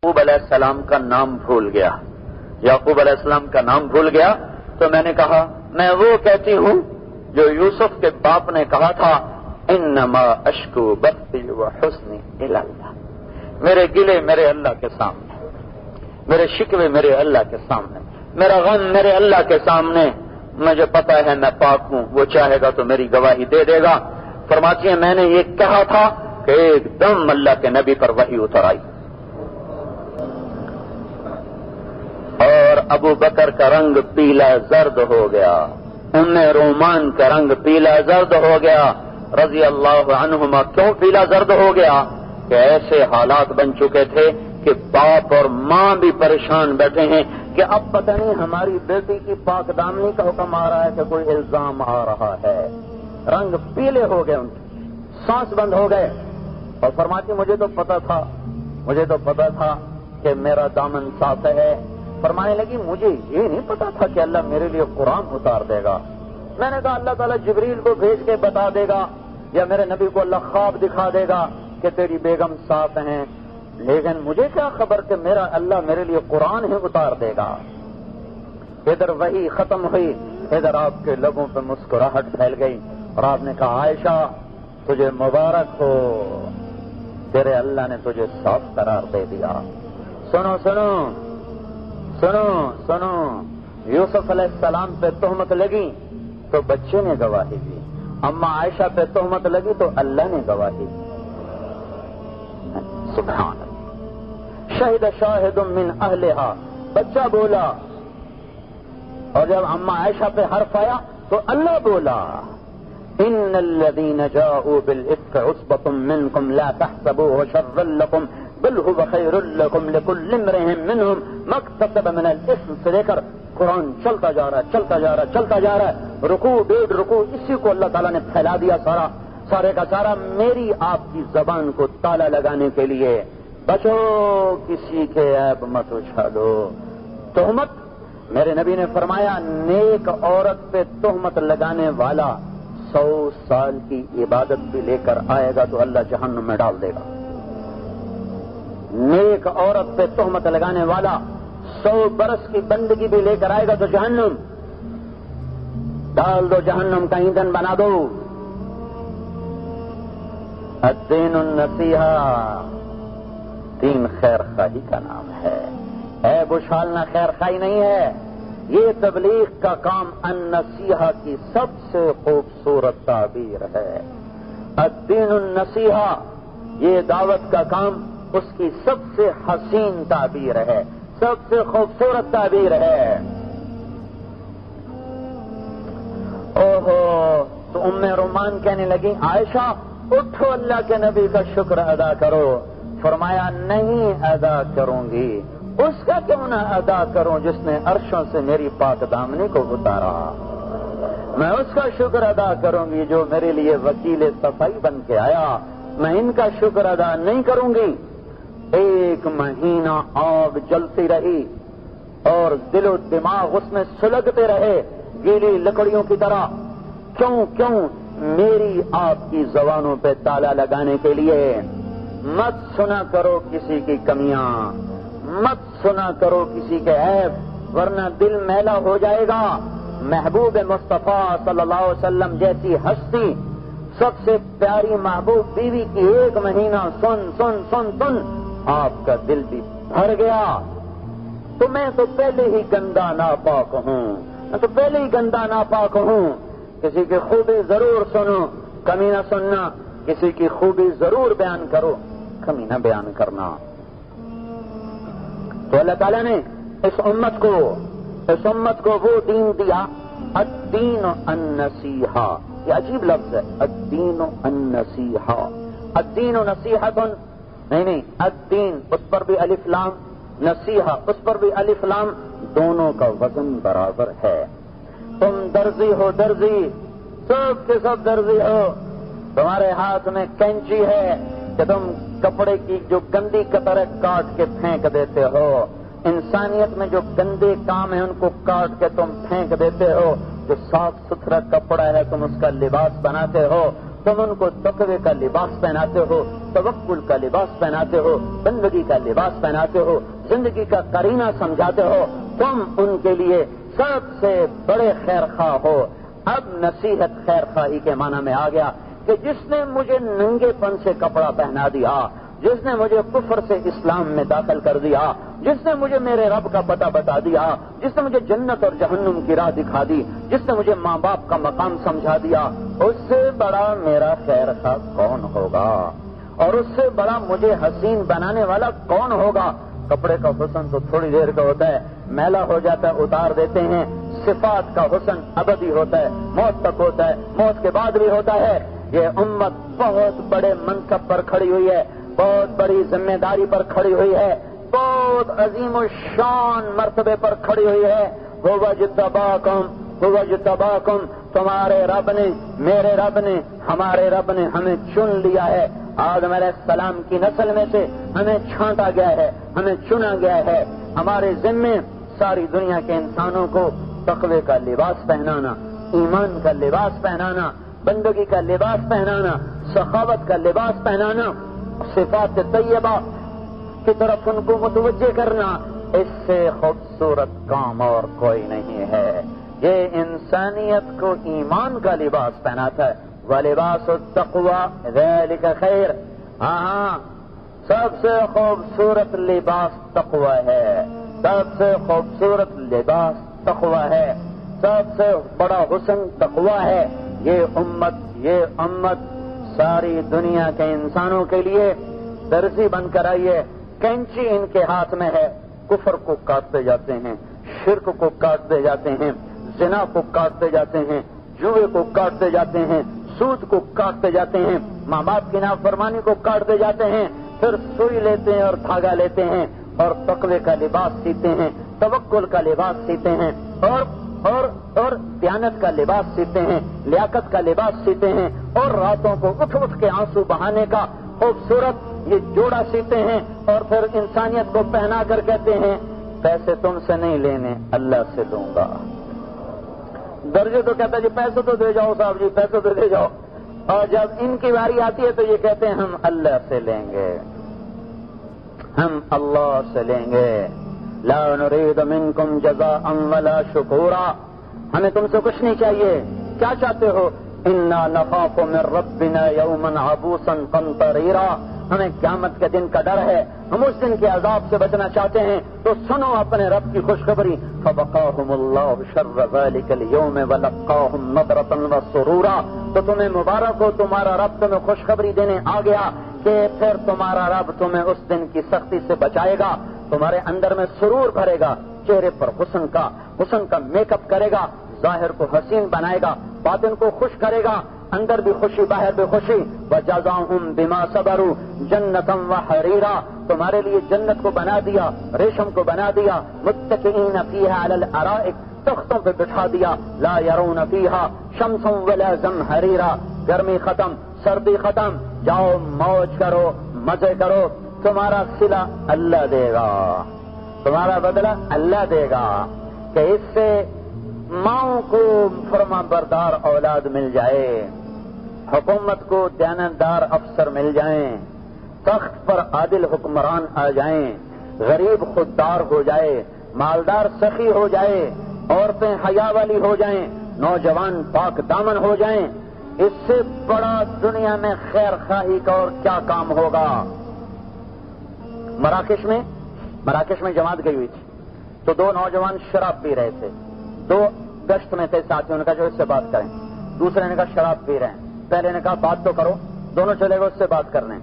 یعقوب علیہ السلام کا نام بھول گیا، یعقوب علیہ السلام کا نام بھول گیا تو میں نے کہا میں وہ کہتی ہوں جو یوسف کے باپ نے کہا تھا، انما اشکو بثی وحزنی الی اللہ، میرے گلے میرے اللہ کے سامنے، میرے شکوے میرے اللہ کے سامنے، میرا غم میرے اللہ کے سامنے، مجھے پتا ہے میں پاک ہوں، وہ چاہے گا تو میری گواہی دے دے گا۔ فرماتی ہیں میں نے یہ کہا تھا کہ ایک دم اللہ کے نبی پر وحی اتر آئی، اور ابو بکر کا رنگ پیلا زرد ہو گیا، ام رومان کا رنگ پیلا زرد ہو گیا رضی اللہ عنہما۔ کیوں پیلا زرد ہو گیا؟ کہ ایسے حالات بن چکے تھے کہ باپ اور ماں بھی پریشان بیٹھے ہیں کہ اب پتہ نہیں ہماری بیٹی کی پاک دامنی کا حکم آ رہا ہے کہ کوئی الزام آ رہا ہے۔ رنگ پیلے ہو گئے، ان کے سانس بند ہو گئے، اور فرماتی مجھے تو پتا تھا کہ میرا دامن صاف ہے۔ فرمانے لگی مجھے یہ نہیں پتا تھا کہ اللہ میرے لیے قرآن اتار دے گا۔ میں نے کہا اللہ تعالیٰ جبریل کو بھیج کے بتا دے گا، یا میرے نبی کو اللہ خواب دکھا دے گا کہ تیری بیگم صاف ہیں، لیکن مجھے کیا خبر کہ میرا اللہ میرے لیے قرآن ہی اتار دے گا۔ ادھر وحی ختم ہوئی، ادھر آپ کے لبوں پہ مسکراہٹ پھیل گئی، اور آپ نے کہا عائشہ تجھے مبارک ہو، تیرے اللہ نے تجھے صاف قرار دے دیا۔ سنو سنو سنو سنو، یوسف علیہ السلام پہ تہمت لگی تو بچے نے گواہی دی، اما عائشہ پہ تہمت لگی تو اللہ نے گواہی دی۔ سبحان اللہ۔ شہد شاہد من اہلہا، بچہ بولا، اور جب اما عائشہ پہ حرف آیا تو اللہ بولا ان الذین جاءوا بالافک عصبۃ منکم لا تحسبوه شرا لکم بل هو خیر لکم لکل امرئ منهم ما اکتسب من الاثم، سے لے کر قرآن چلتا جا رہا ہے، رکوع ڈیڑھ رکوع اسی کو اللہ تعالیٰ نے پھیلا دیا سارے کا سارا میری آپ کی زبان کو تالا لگانے کے لیے۔ بچو کسی کے عیب مت اچھالو۔ تہمت، میرے نبی نے فرمایا نیک عورت پہ تہمت لگانے والا 100 سال کی عبادت بھی لے کر آئے گا تو اللہ جہنم میں ڈال دے گا۔ نیک عورت پہ تہمت لگانے والا 100 برس کی بندگی بھی لے کر آئے گا تو جہنم ڈال دو، جہنم کا ایندھن بنا دو۔ الدین النصیحہ، دین خیر خواہی کا نام ہے، عیب اچھالنا خیر خواہی نہیں ہے۔ یہ تبلیغ کا کام النصیحہ کی سب سے خوبصورت تعبیر ہے۔ الدین النصیحہ، یہ دعوت کا کام اس کی سب سے حسین تعبیر ہے، سب سے خوبصورت تعبیر ہے۔ اوہو، تو ام رومان کہنے لگی عائشہ اٹھو اللہ کے نبی کا شکر ادا کرو۔ فرمایا نہیں ادا کروں گی، اس کا کیوں نہ ادا کروں جس نے عرشوں سے میری پاک دامنی کو اتارا، میں اس کا شکر ادا کروں گی جو میرے لیے وکیل صفائی بن کے آیا، میں ان کا شکر ادا نہیں کروں گی۔ 1 مہینہ آگ جلتی رہی اور دل و دماغ اس میں سلگتے رہے گیلی لکڑیوں کی طرح۔ کیوں میری آپ کی زبانوں پہ تالا لگانے کے لیے۔ مت سنا کرو کسی کی کمیاں، مت سنا کرو کسی کے عیب، ورنہ دل میلا ہو جائے گا۔ محبوب مصطفیٰ صلی اللہ علیہ وسلم جیسی ہستی، سب سے پیاری محبوب بیوی کی 1 مہینہ سن آپ کا دل بھی بھر گیا۔ تو میں تو پہلے ہی گندا ناپاک ہوں، کسی کی خوبی ضرور سنو، کمی نہ سننا، کسی کی خوبی ضرور بیان کرو، کمی نہ بیان کرنا۔ تو اللہ تعالیٰ نے اس امت کو وہ دین دیا، الدین النصیحہ۔ یہ عجیب لفظ ہے، الدین النصیحہ، الدین نصیحۃ، نہیں، الدین اس پر بھی الف لام، نصیحہ اس پر بھی الف لام، دونوں کا وزن برابر ہے۔ تم درزی ہو، سب کے سب درزی ہو، تمہارے ہاتھ میں کینچی ہے کہ تم کپڑے کی جو گندی قطریں کاٹ کے پھینک دیتے ہو، انسانیت میں جو گندے کام ہیں ان کو کاٹ کے تم پھینک دیتے ہو، جو صاف ستھرا کپڑا ہے تم اس کا لباس بناتے ہو، تم ان کو تقوی کا لباس پہناتے ہو، توکل کا لباس پہناتے ہو، بندگی کا لباس پہناتے ہو، زندگی کا قرینہ سمجھاتے ہو، تم ان کے لیے سب سے بڑے خیر خواہ ہو۔ اب نصیحت خیر خواہی کے معنی میں آ گیا کہ جس نے مجھے ننگے پن سے کپڑا پہنا دیا، جس نے مجھے کفر سے اسلام میں داخل کر دیا، جس نے مجھے میرے رب کا پتہ بتا دیا، جس نے مجھے جنت اور جہنم کی راہ دکھا دی، جس نے مجھے ماں باپ کا مقام سمجھا دیا، اس سے بڑا میرا خیر خواہ کون ہوگا؟ اور اس سے بڑا مجھے حسین بنانے والا کون ہوگا؟ کپڑے کا حسن تو تھوڑی دیر کا ہوتا ہے، میلا ہو جاتا ہے اتار دیتے ہیں۔ صفات کا حسن ابدی ہوتا ہے، موت تک ہوتا ہے، موت کے بعد بھی ہوتا ہے۔ یہ امت بہت بڑے منصب پر کھڑی ہوئی ہے، بہت بڑی ذمہ داری پر کھڑی ہوئی ہے، بہت عظیم الشان مرتبے پر کھڑی ہوئی ہے۔ هو اجتباکم، تمہارے رب نے، میرے رب نے، ہمارے رب نے ہمیں چن لیا ہے۔ آدم علیہ السلام کی نسل میں سے ہمیں چھانٹا گیا ہے، ہمیں چنا گیا ہے۔ ہمارے ذمے ساری دنیا کے انسانوں کو تقوی کا لباس پہنانا، ایمان کا لباس پہنانا، بندگی کا لباس پہنانا، سخاوت کا لباس پہنانا، صفات طیبہ کی طرف ان کو متوجہ کرنا، اس سے خوبصورت کام اور کوئی نہیں ہے۔ یہ انسانیت کو ایمان کا لباس پہناتا ہے۔ وَلِبَاسُ التَّقْوَى ذَلِكَ خَيْرٌ، ہاں سب سے خوبصورت لباس تقوی ہے، سب سے خوبصورت لباس تقوی ہے، سب سے بڑا حسن تقوی ہے۔ یہ امت ساری دنیا کے انسانوں کے لیے درزی بن کر آئی ہے۔ کینچی ان کے ہاتھ میں ہے، کفر کو کاٹتے جاتے ہیں، شرک کو کاٹتے جاتے ہیں، زنا کو کاٹتے جاتے ہیں، جوئے کو کاٹتے جاتے ہیں، سود کو کاٹتے جاتے ہیں، ماں باپ کی نافرمانی کو کاٹتے جاتے ہیں، پھر سوئی لیتے ہیں اور دھاگا لیتے ہیں اور تقوی کا لباس سیتے ہیں، توکل کا لباس سیتے ہیں، اور دیانت کا لباس سیتے ہیں، لیاقت کا لباس سیتے ہیں، اور راتوں کو اٹھ اٹھ کے آنسو بہانے کا خوبصورت یہ جوڑا سیتے ہیں، اور پھر انسانیت کو پہنا کر کہتے ہیں پیسے تم سے نہیں لینے، اللہ سے لوں گا۔ درجے تو کہتا ہے جی پیسے تو دے جاؤ صاحب جی، پیسے تو دے جاؤ، اور جب ان کی باری آتی ہے تو یہ کہتے ہیں ہم اللہ سے لیں گے، ہم اللہ سے لیں گے۔ لا نريد منكم جزاء ولا شكورا، ہمیں تم سے کچھ نہیں چاہیے، کیا چاہتے ہو؟ انا نخاف من ربنا يوما عبوسا قمطريرا، ہمیں قیامت کے دن کا ڈر ہے، ہم اس دن کے عذاب سے بچنا چاہتے ہیں، تو سنو اپنے رب کی خوشخبری۔ فوقاهم الله شر ذلك اليوم ولقاهم نضرة وسرورا، تو تمہیں مبارک ہو، تمہارا رب تمہیں خوشخبری دینے آ گیا کہ پھر تمہارا رب تمہیں اس دن کی سختی سے بچائے گا، تمہارے اندر میں سرور بھرے گا، چہرے پر حسن کا میک اپ کرے گا، ظاہر کو حسین بنائے گا، باطن کو خوش کرے گا، اندر بھی خوشی باہر بھی خوشی۔ وَجَزَاهُمْ بِمَا صَبَرُوا جَنَّةً وَحَرِيرًا، تمہارے لیے جنت کو بنا دیا، ریشم کو بنا دیا، متکئین فیہا علی الارائک، تختوں پہ بٹھا دیا، لا يرون فیہا شمسا ولا زمہریرا، گرمی ختم، سردی ختم، جاؤ موج کرو، مزے کرو، تمہارا صلہ اللہ دے گا، تمہارا بدلہ اللہ دے گا، کہ اس سے ماؤں کو فرما بردار اولاد مل جائے، حکومت کو دیانتدار افسر مل جائیں، تخت پر عادل حکمران آ جائیں، غریب خوددار ہو جائے، مالدار سخی ہو جائے، عورتیں حیا والی ہو جائیں، نوجوان پاک دامن ہو جائیں، اس سے بڑا دنیا میں خیر خواہی کا اور کیا کام ہوگا؟ مراکش میں جماعت گئی ہوئی تھی، تو دو نوجوان شراب پی رہے تھے، دو گشت میں تھے ساتھیوں نے کہا جو اس سے بات کریں، دوسرے نے کہا شراب پی رہے ہیں، پہلے نے کہا بات تو کرو، دونوں چلے گئے اس سے بات کرنے،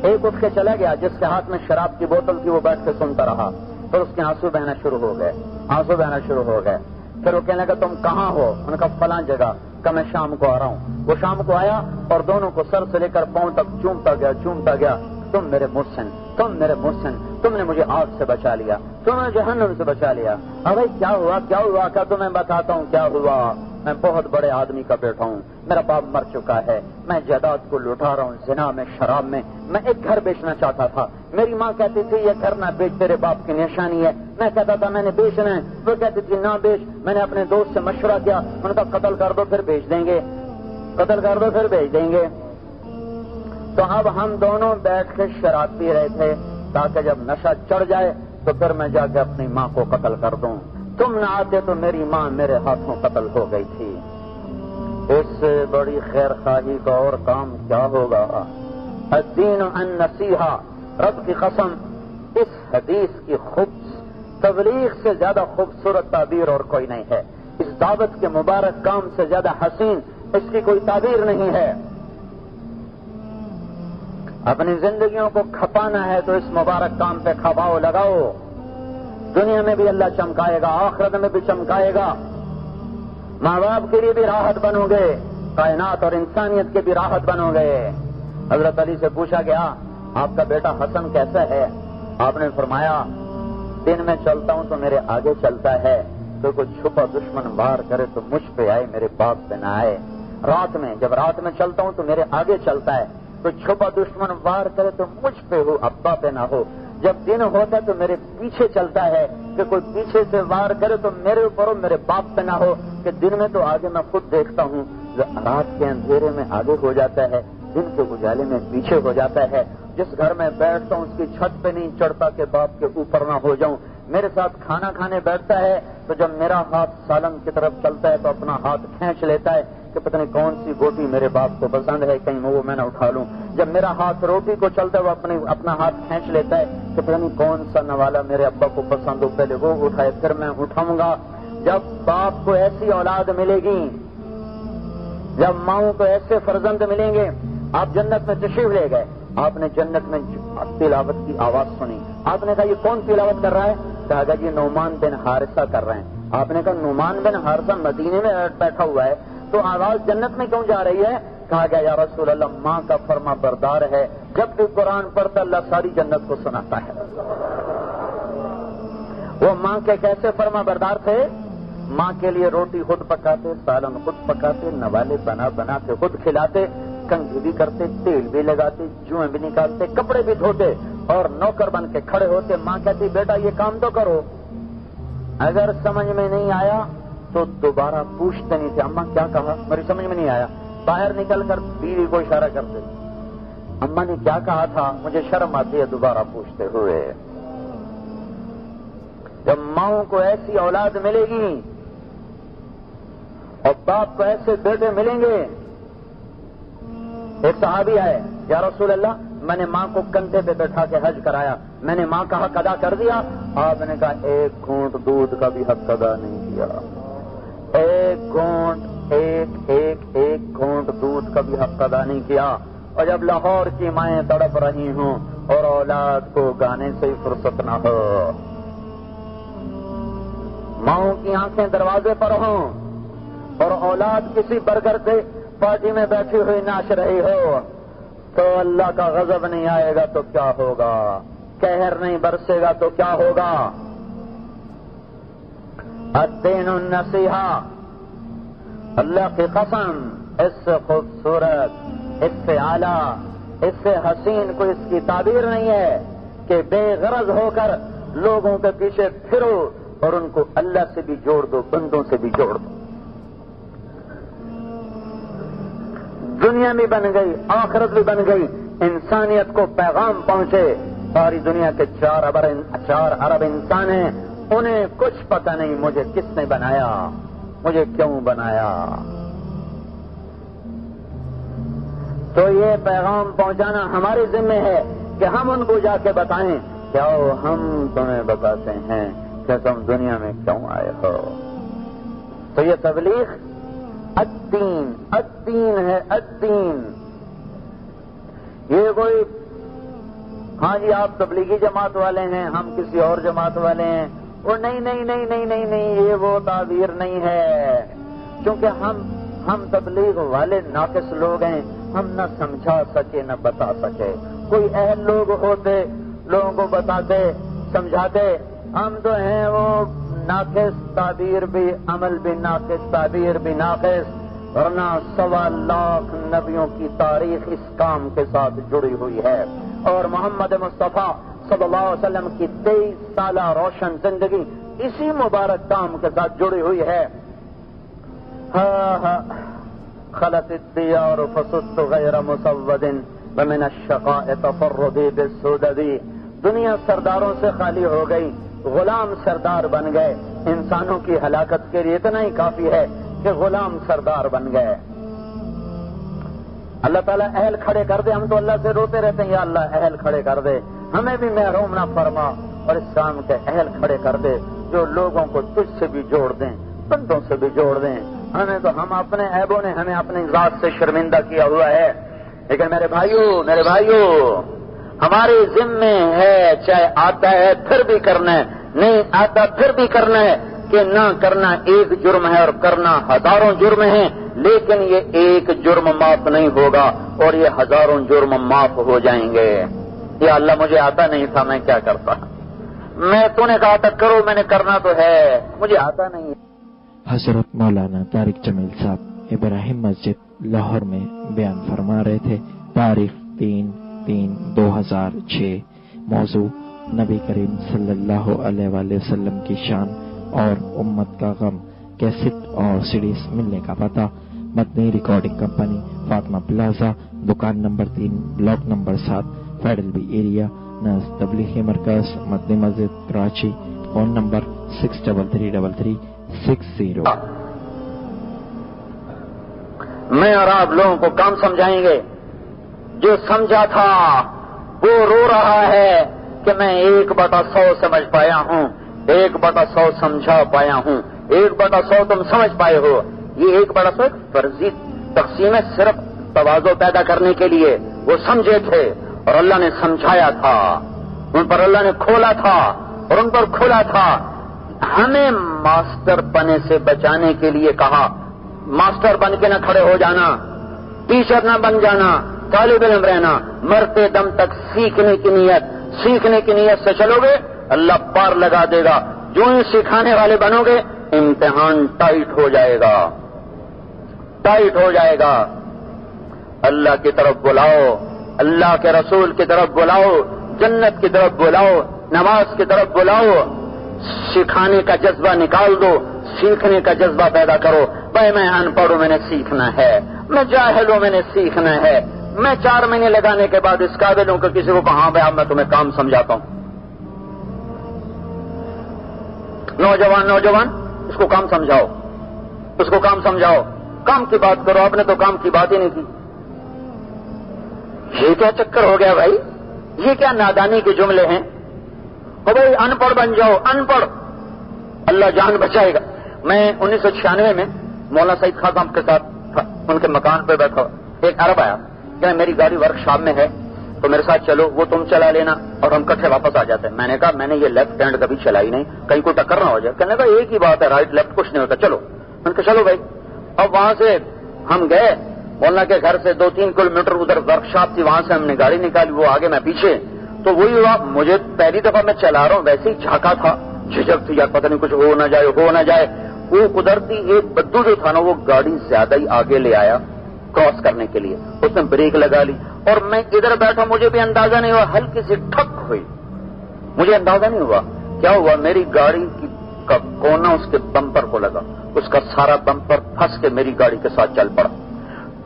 ایک اٹھ کے چلا گیا جس کے ہاتھ میں شراب کی بوتل تھی، وہ بیٹھ کے سنتا رہا، پھر اس کے آنسو بہنا شروع ہو گئے، پھر وہ کہنے لگا تم کہاں ہو؟ انہوں نے کہا فلاں جگہ، کہ میں شام کو آ رہا ہوں۔ وہ شام کو آیا اور دونوں کو سر سے لے کر پاؤں تک چومتا گیا، تم میرے محسن، تم نے مجھے آگ سے بچا لیا، تم نے جہنم سے بچا لیا۔ ارے کیا ہوا کیا تمہیں بتاتا ہوں کیا ہوا۔ میں بہت بڑے آدمی کا بیٹا ہوں، میرا باپ مر چکا ہے، میں جائیداد کو لوٹا رہا ہوں، زنا میں، شراب میں، میں ایک گھر بیچنا چاہتا تھا، میری ماں کہتی تھی یہ گھر نہ بیچ، تیرے باپ کی نشانی ہے، میں کہتا تھا میں نے بیچنا ہے، وہ کہتی تھی نہ بیچ، میں نے اپنے دوست سے مشورہ کیا، انہوں نے کہا قتل کر دو پھر بیچ دیں گے۔ قتل کر دو پھر بھیج دیں گے۔ تو اب ہم دونوں بیٹھ کے شراب پی رہے تھے تاکہ جب نشہ چڑھ جائے تو پھر میں جا کے اپنی ماں کو قتل کر دوں۔ تم نہ آتے تو میری ماں میرے ہاتھوں قتل ہو گئی تھی۔ اس سے بڑی خیر خواہی کا اور کام کیا ہوگا؟ الدین النصیحہ، رب کی قسم اس حدیث کی تبلیغ سے زیادہ خوبصورت تعبیر اور کوئی نہیں ہے۔ اس دعوت کے مبارک کام سے زیادہ حسین اس کی کوئی تعبیر نہیں ہے۔ اپنی زندگیوں کو کھپانا ہے تو اس مبارک کام پہ کھپاؤ لگاؤ، دنیا میں بھی اللہ چمکائے گا، آخرت میں بھی چمکائے گا، ماں باپ کے لیے بھی راحت بنو گے، کائنات اور انسانیت کے بھی راحت بنو گے۔ حضرت علی سے پوچھا گیا آپ کا بیٹا حسن کیسا ہے؟ آپ نے فرمایا دن میں چلتا ہوں تو میرے آگے چلتا ہے، تو کوئی چھپا دشمن وار کرے تو مجھ پہ آئے، میرے باپ پہ نہ آئے۔ جب رات میں چلتا ہوں تو میرے آگے چلتا ہے، کوئی چھپا دشمن وار کرے تو مجھ پہ ہو، ابا پہ نہ ہو۔ جب دن ہوتا ہے تو میرے پیچھے چلتا ہے کہ کوئی پیچھے سے وار کرے تو میرے اوپر ہو، میرے باپ پہ نہ ہو۔ کہ دن میں تو آگے میں خود دیکھتا ہوں، رات کے اندھیرے میں آگے ہو جاتا ہے، دن کے اجالے میں پیچھے ہو جاتا ہے۔ جس گھر میں بیٹھتا ہوں اس کی چھت پہ نہیں چڑھتا کہ باپ کے اوپر نہ ہو جاؤں۔ میرے ساتھ کھانا کھانے بیٹھتا ہے تو جب میرا ہاتھ سالن کی طرف چلتا ہے تو اپنا ہاتھ کھینچ لیتا ہے کہ پتہ نہیں کون سی بوٹی میرے باپ کو پسند ہے، کہیں وہ میں نہ اٹھا لوں۔ جب میرا ہاتھ روٹی کو چلتا ہے وہ اپنا ہاتھ کھینچ لیتا ہے کہ پتہ نہیں کون سا نوالا میرے ابا کو پسند ہو، پہلے وہ اٹھائے پھر میں اٹھاؤں گا۔ جب باپ کو ایسی اولاد ملے گی، جب ماؤں کو ایسے فرزند ملیں گے، آپ جنت میں تشریف لے گئے، آپ نے جنت میں تلاوت کی آواز سنی، آپ نے کہا یہ کون تلاوت کر رہا ہے؟ کہا جی نعمان بن حارثہ کر رہے ہیں۔ آپ نے کہا نعمان بن حارثہ مدینے میں بیٹھا ہوا ہے تو آواز جنت میں کیوں جا رہی ہے؟ کہا گیا یا رسول اللہ ماں کا فرما بردار ہے، جب بھی قرآن پڑھتا اللہ ساری جنت کو سناتا ہے۔ وہ ماں کے کیسے فرما بردار تھے؟ ماں کے لیے روٹی خود پکاتے، سالن خود پکاتے، نوالے بنا بنا کے خود کھلاتے، کنگھی بھی کرتے، تیل بھی لگاتے، جوئیں بھی نکالتے، کپڑے بھی دھوتے اور نوکر بن کے کھڑے ہوتے۔ ماں کہتی بیٹا یہ کام تو کرو، اگر سمجھ میں نہیں آیا تو دوبارہ پوچھتے نہیں تھے اماں کیا کہا، میری سمجھ میں نہیں آیا، باہر نکل کر بیوی کو اشارہ کرتے اماں نے کیا کہا تھا، مجھے شرم آتی ہے دوبارہ پوچھتے ہوئے۔ جب ماؤں کو ایسی اولاد ملے گی اور باپ کو ایسے بیٹے ملیں گے۔ ایک صحابی ہے یا رسول اللہ میں نے ماں کو کندھے پہ بیٹھا کے حج کرایا، میں نے ماں کا حق ادا کر دیا؟ آپ نے کہا ایک گھونٹ دودھ کا بھی حق ادا نہیں کیا، ایک گھونٹ دودھ کا بھی حق ادا نہیں کیا۔ اور جب لاہور کی مائیں تڑپ رہی ہوں اور اولاد کو گانے سے ہی فرصت نہ ہو، ماؤں کی آنکھیں دروازے پر ہوں اور اولاد کسی برگر سے پارٹی میں بیٹھی ہوئی ناچ رہی ہو، تو اللہ کا غضب نہیں آئے گا تو کیا ہوگا، قہر نہیں برسے گا تو کیا ہوگا۔ الدین النصیحہ، اللہ کی قسم اس سے خوبصورت، اس سے اعلیٰ، اس سے حسین کوئی اس کی تعبیر نہیں ہے کہ بے غرض ہو کر لوگوں کے پیچھے پھرو اور ان کو اللہ سے بھی جوڑ دو، بندوں سے بھی جوڑ دو۔ دنیا بھی بن گئی، آخرت بھی بن گئی، انسانیت کو پیغام پہنچے۔ ساری دنیا کے 4 ارب انسان ہیں، انہیں کچھ پتہ نہیں مجھے کس نے بنایا، مجھے کیوں بنایا۔ تو یہ پیغام پہنچانا ہمارے ذمہ ہے کہ ہم ان کو جا کے بتائیں کہ آؤ ہم تمہیں بتاتے ہیں کہ تم دنیا میں کیوں آئے ہو۔ تو یہ تبلیغ الدین ہے، الدین۔ یہ کوئی ہاں جی آپ تبلیغی جماعت والے ہیں، ہم کسی اور جماعت والے ہیں، اور نہیں، یہ وہ تعبیر نہیں ہے، کیونکہ ہم تبلیغ والے ناقص لوگ ہیں، ہم نہ سمجھا سکے نہ بتا سکے۔ کوئی اہل لوگ ہوتے لوگوں کو بتاتے سمجھاتے، ہم تو ہیں وہ ناقص، تعبیر بھی، عمل بھی ناقص، تعبیر بھی ناقص، ورنہ 1.25 لاکھ نبیوں کی تاریخ اس کام کے ساتھ جڑی ہوئی ہے، اور محمد مصطفیٰ صلی اللہ علیہ وسلم کی 23 سالہ روشن زندگی اسی مبارک کام کے ساتھ جڑی ہوئی ہے۔ خلت الديار فصدت غير مسود ومن الشقاء تفردي بالسدد. دنیا سرداروں سے خالی ہو گئی، غلام سردار بن گئے. انسانوں کی ہلاکت کے لیے اتنا ہی کافی ہے کہ غلام سردار بن گئے. اللہ تعالیٰ اہل کھڑے کر دے. ہم تو اللہ سے روتے رہتے ہیں، یا اللہ اہل کھڑے کر دے، ہمیں بھی محروم نہ فرما، اور اسلام کے اہل کھڑے کر دے جو لوگوں کو تجھ سے بھی جوڑ دیں، بندوں سے بھی جوڑ دیں. ہمیں تو ہم اپنے عیبوں نے ہمیں اپنی ذات سے شرمندہ کیا ہوا ہے. لیکن میرے بھائیوں ہمارے ذمے ہے، چاہے آتا ہے پھر بھی کرنا ہے، نہیں آتا پھر بھی کرنا ہے. کہ نہ کرنا ایک جرم ہے اور کرنا ہزاروں جرم ہیں، لیکن یہ ایک جرم معاف نہیں ہوگا اور یہ ہزاروں جرم معاف ہو جائیں گے. یا اللہ مجھے آتا نہیں تھا، میں کیا کرتا، تو نے کہا تھا کرو، میں نے کرنا تو ہے، مجھے آتا نہیں. حضرت مولانا طارق جمیل صاحب ابراہیم مسجد لاہور میں بیان فرما رہے تھے. تاریخ 3/3/2006. موضوع نبی کریم صلی اللہ علیہ وآلہ وسلم کی شان اور امت کا غم. کیسٹ اور سیڈیز ملنے کا پتہ: Madani recording company, Fatima plaza, دکان number 3، block number 7، federal B area, نز تبلیغی مرکز مدنی مسجد کراچی. Phone number 633330. میں اور آپ لوگوں کو کام سمجھائیں گے. جو سمجھا تھا وہ رو رہا ہے کہ میں 1/100 سمجھ پایا ہوں، 1/100 سمجھا پایا ہوں. 1/100 تم سمجھ پائے ہو. یہ 1/100 ایک فرضی تقسیم ہے، صرف تواضع پیدا کرنے کے لیے. وہ سمجھے تھے اور اللہ نے سمجھایا تھا، ان پر اللہ نے کھولا تھا اور ان پر کھولا تھا. ہمیں ماسٹر پنے سے بچانے کے لیے کہا. ماسٹر بن کے نہ کھڑے ہو جانا، ٹیچر نہ بن جانا، طالب علم رہنا. مرتے دم تک سیکھنے کی نیت سے چلو گے، اللہ پار لگا دے گا. جو ہی سکھانے والے بنو گے، امتحان ٹائٹ ہو جائے گا. اللہ کی طرف بلاؤ، اللہ کے رسول کی طرف بلاؤ، جنت کی طرف بلاؤ، نماز کی طرف بلاؤ. سکھانے کا جذبہ نکال دو، سیکھنے کا جذبہ پیدا کرو. بھائی میں ان پڑھ ہوں، میں نے سیکھنا ہے. میں جاہل ہوں، میں نے سیکھنا ہے. میں 4 مہینے لگانے کے بعد اس قابل ہوں کہ کسی کو کہاں بھائی اب میں تمہیں کام سمجھاتا ہوں. نوجوان اس کو کام سمجھاؤ، کام کی بات کرو. آپ نے تو کام کی بات ہی نہیں کی. یہ کیا چکر ہو گیا بھائی؟ یہ کیا نادانی کے جملے ہیں؟ او بھائی ان پڑھ بن جاؤ، ان پڑھ، اللہ جان بچائے گا. میں 1996 میں مولانا سعید خان صاحب کے ساتھ تھا، ان کے مکان پہ بیٹھا. ایک عرب آیا کہ میری گاڑی ورک شاپ میں ہے تو میرے ساتھ چلو، وہ تم چلا لینا اور ہم کٹھے واپس آ جاتے ہیں. میں نے کہا میں نے یہ لیفٹ ہینڈ کبھی چلائی نہیں، کہیں کوئی ٹکر نہ ہو جائے. کہنے کا ایک ہی بات ہے، رائٹ لیفٹ کچھ نہیں ہوتا، چلو. میں نے کہا چلو بھائی. اب وہاں سے ہم گئے مولانا کے گھر سے 2-3 کلومیٹر ادھر ورک شاپ تھی، وہاں سے ہم نے گاڑی نکالی، وہ آگے میں پیچھے. تو وہی ہوا، مجھے پہلی دفعہ میں چلا رہا ہوں، ویسے ہی جھانکا تھا، جھجک تھی یار، پتہ نہیں کچھ ہو نہ جائے. وہ قدرتی ایک بدو جو تھا نا، وہ گاڑی زیادہ ہی آگے لے آیا کراس کرنے کے لیے. اس نے بریک لگا لی اور میں ادھر بیٹھا، مجھے بھی اندازہ نہیں ہوا، ہلکی سی ٹھک ہوئی. مجھے اندازہ نہیں ہوا کیا ہوا. میری گاڑی کا کونا اس کے بمپر کو لگا، اس کا سارا بمپر پھنس کے میری گاڑی کے ساتھ چل پڑا.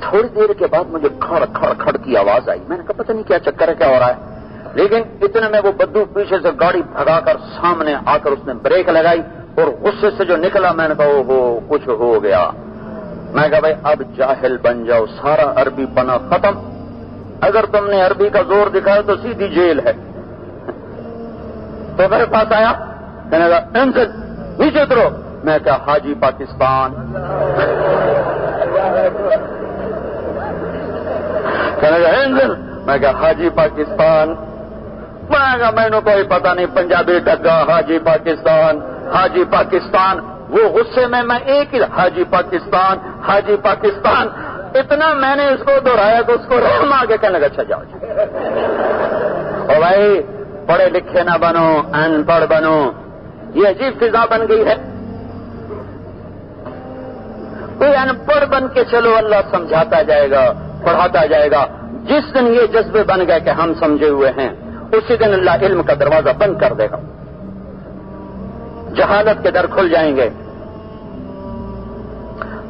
تھوڑی دیر کے بعد مجھے کھڑ کھڑ کھڑ کی آواز آئی. میں نے کہا پتہ نہیں کیا چکر ہے، کیا ہو رہا ہے. لیکن اتنے میں وہ بدو پیچھے سے گاڑی بھگا کر سامنے آ کر اس نے بریک لگائی اور غصے سے جو نکلا، میں نے کہا اوہو کچھ ہو گیا. میں کہا بھائی اب جاہل بن جاؤ، سارا عربی پنا ختم. اگر تم نے عربی کا زور دکھایا تو سیدھی جیل ہے. تو میرے پاس آیا، میں نے کہا انزل، نیچے اترو. میں کہا حاجی پاکستان. کہنے لگا انزل. میں کہا حاجی پاکستان. میں کہا میں نے کوئی پتہ نہیں، پنجابی ڈگا، حاجی پاکستان. وہ غصے میں ایک ہی حاجی پاکستان. اتنا میں نے اس کو دہرایا تو اس کو رحم آ کے کہنے لگا اچھا جاؤ. اور بھائی پڑھے لکھے نہ بنو، ان پڑھ بنو. یہ عجیب فضا بن گئی ہے. کوئی ان پڑھ بن کے چلو، اللہ سمجھاتا جائے گا، پڑھاتا جائے گا. جس دن یہ جذبے بن گئے کہ ہم سمجھے ہوئے ہیں، اسی دن اللہ علم کا دروازہ بند کر دے گا، جہالت کے در کھل جائیں گے.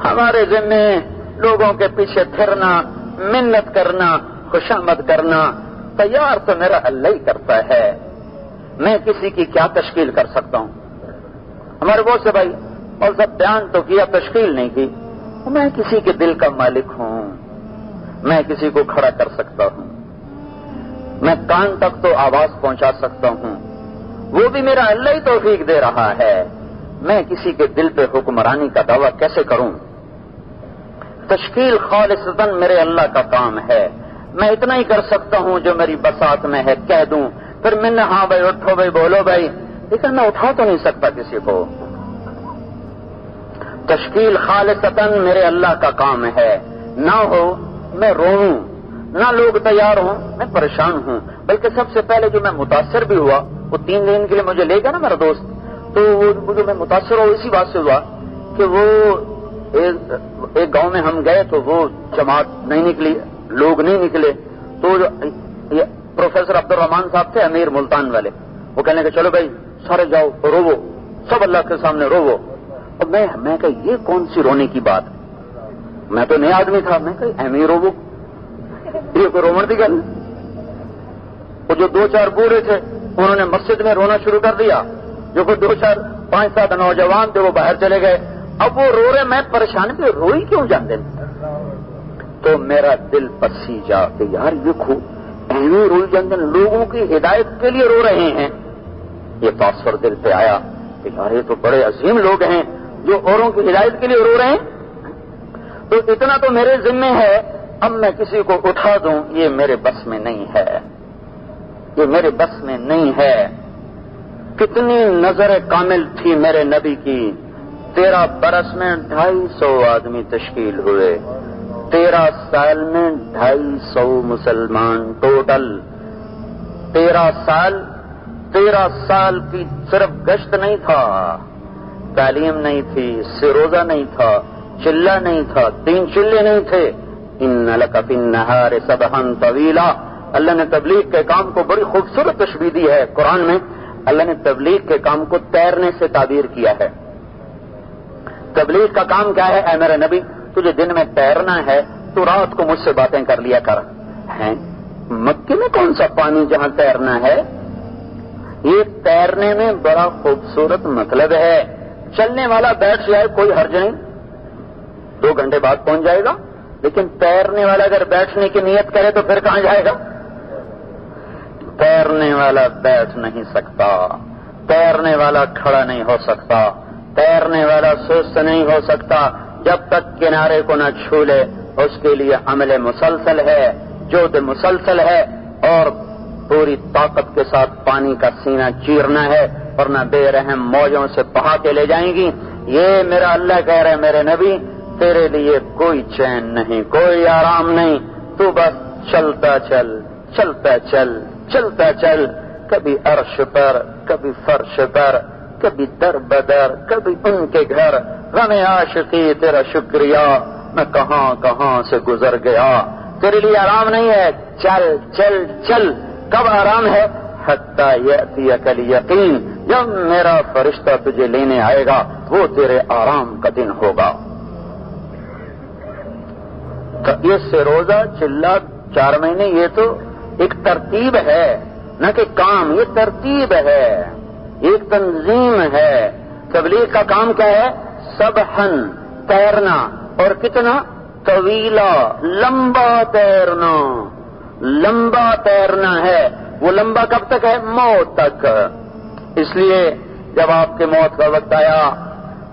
ہمارے ذمے لوگوں کے پیچھے پھرنا، منت کرنا، خوشامد کرنا، تیار تو میرا اللہ ہی کرتا ہے، میں کسی کی کیا تشکیل کر سکتا ہوں؟ ہمارے بہت سے بھائی اور سب بیان تو کیا، تشکیل نہیں کی۔ میں کسی کے دل کا مالک ہوں، میں کسی کو کھڑا کر سکتا ہوں، میں کان تک تو آواز پہنچا سکتا ہوں، وہ بھی میرا اللہ ہی توفیق دے رہا ہے، میں کسی کے دل پہ حکمرانی کا دعویٰ کیسے کروں؟ تشکیل خالصتاً میرے اللہ کا کام ہے، میں اتنا ہی کر سکتا ہوں جو میری بساط میں ہے کہہ دوں، پھر میں نے ہاں بھائی اٹھو بھائی بولو بھائی، لیکن میں اٹھا تو نہیں سکتا کسی کو۔ تشکیل خالصتاً میرے اللہ کا کام ہے، نہ ہو میں روؤں، نہ لوگ تیار ہوں میں پریشان ہوں، بلکہ سب سے پہلے جو میں متاثر بھی ہوا، وہ 3 دن کے لیے مجھے لے گیا نا میرا دوست، تو وہ جو میں متاثر ہوا اسی بات سے ہوا کہ وہ ایک گاؤں میں ہم گئے تو وہ جماعت نہیں نکلی، لوگ نہیں نکلے، تو پروفیسر عبد الرحمان صاحب تھے امیر ملتان والے، وہ کہنے کہ چلو بھائی سارے جاؤ روو، سب اللہ کے سامنے روو۔ اور میں کہ یہ کون سی رونے کی بات؟ میں تو نیا آدمی تھا، میں کہ امیر روو، یہ کوئی رومن کی گل؟ وہ جو 2-4 بوڑھے تھے انہوں نے مسجد میں رونا شروع کر دیا، جو کوئی 2-4 5-7 نوجوان تھے وہ باہر چلے گئے، اب وہ رو رہے، میں پریشان پہ روئی کیوں جاندے؟ تو میرا دل پسی جا کہ یار یہ ایویں روئی جاندے، لوگوں کی ہدایت کے لیے رو رہے ہیں۔ یہ تاثر دل پہ آیا کہ یار یہ تو بڑے عظیم لوگ ہیں جو اوروں کی ہدایت کے لیے رو رہے ہیں، تو اتنا تو میرے ذمہ ہے، اب میں کسی کو اٹھا دوں یہ میرے بس میں نہیں ہے، یہ میرے بس میں نہیں ہے۔ کتنی نظر کامل تھی میرے نبی کی، 13 برس میں 250 آدمی تشکیل ہوئے، 13 سال میں 250 مسلمان ٹوٹل، 13 سال کی صرف گشت نہیں تھا، تعلیم نہیں تھی، سروزہ نہیں تھا، چلہ نہیں تھا، 3 چلے نہیں تھے۔ ان لک فی النہار سبحا طویلا، اللہ نے تبلیغ کے کام کو بڑی خوبصورت تشبیہ دی ہے قرآن میں، اللہ نے تبلیغ کے کام کو تیرنے سے تعبیر کیا ہے۔ تبلیغ کا کام کیا ہے؟ اے میرے نبی تجھے دن میں تیرنا ہے تو رات کو مجھ سے باتیں کر لیا کر۔ ہیں مکے میں کون سا پانی جہاں تیرنا ہے؟ یہ تیرنے میں بڑا خوبصورت مطلب ہے، چلنے والا بیٹھ جائے کوئی حرج نہیں، 2 گھنٹے بعد پہنچ جائے گا، لیکن تیرنے والا اگر بیٹھنے کی نیت کرے تو پھر کہاں جائے گا؟ تیرنے والا بیٹھ نہیں سکتا، تیرنے والا کھڑا نہیں ہو سکتا، تیرنے والا سست نہیں ہو سکتا جب تک کنارے کو نہ چھو لے، اس کے لیے عمل مسلسل ہے، جہد مسلسل ہے، اور پوری طاقت کے ساتھ پانی کا سینہ چیرنا ہے، ورنہ بے رحم موجوں سے بہا کے لے جائیں گی۔ یہ میرا اللہ کہہ رہے میرے نبی تیرے لیے کوئی چین نہیں، کوئی آرام نہیں، تو بس چلتا چل، چلتا چل، چلتا چل، کبھی عرش پر، کبھی فرش پر، کبھی در بدر، کبھی ان کے گھر، غم عاشقی تیرا شکریہ میں کہاں کہاں سے گزر گیا۔ تیرے لیے آرام نہیں ہے، چل چل چل۔ کب آرام ہے؟ حتی یأتیک الیقین، جب میرا فرشتہ تجھے لینے آئے گا وہ تیرے آرام کا دن ہوگا۔ یہ سروزہ چلہ 4 مہینے یہ تو ایک ترتیب ہے، نہ کہ کام، یہ ترتیب ہے، ایک تنظیم ہے۔ تبلیغ کا کام کیا ہے؟ سبحن، تیرنا، اور کتنا؟ طویلا، لمبا تیرنا، لمبا تیرنا ہے۔ وہ لمبا کب تک ہے؟ موت تک۔ اس لیے جب آپ کے موت کا وقت آیا